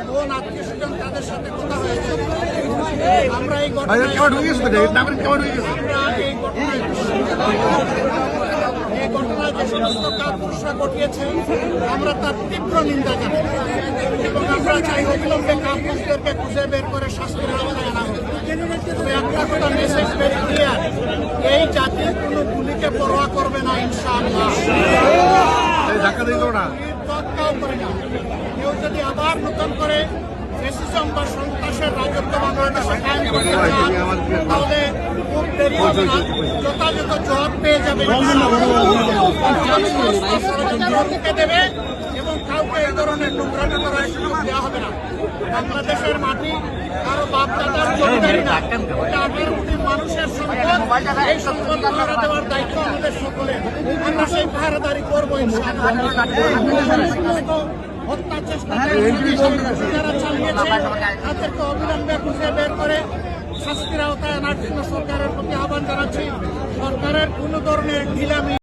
বোন আত্মীয় স্বজন তাদের সাথে কথা হয়েছে। আমরা এই ঘটনায় যে সমস্ত কাপুরুষরা ঘটিয়েছে আমরা তার তীব্র নিন্দা জানাই এবং আমরা চাই অবিলম্বে কাপুরুষদেরকে খুঁজে বের করে শাস্তির আওতায় আনা হবে। তবে একটা কথা মেসেজ ভেরি ক্লিয়ার, এই জাতি কোনো গুলিকে পরোয়া করবে না ইনশাআল্লাহ। কেউ যদি আবার নতুন করে ফ্যাসিজম বা সন্ত্রাসের রাজত্ব বাংলাদেশে কায়েম করতে চান তাহলে খুব দেরি হবে না, যথাযথ জবাব পেয়ে যাবে দেবে এবং কাউকে এই ধরনের নোংরামি করার সুযোগ দেওয়া হবে না। বাংলাদেশের মাটি কারো বাপদাদার জমিদারি না, এটা 18 কোটি মানুষের সম্পদ। এই সম্পদ পাহারা দেওয়ার দায়িত্ব আমাদের সকলের। আমরা সেই পাহারাদারি করবো ইনশাআল্লাহ। হত্যা চেষ্টা যারা চালিয়েছে তাদেরকে অবিলম্বে খুঁজে বের করে শাস্তির আওতায় আনার জন্য সরকারের প্রতি আহ্বান জানাচ্ছি। সরকারের কোনো ধরনের ঢিলামি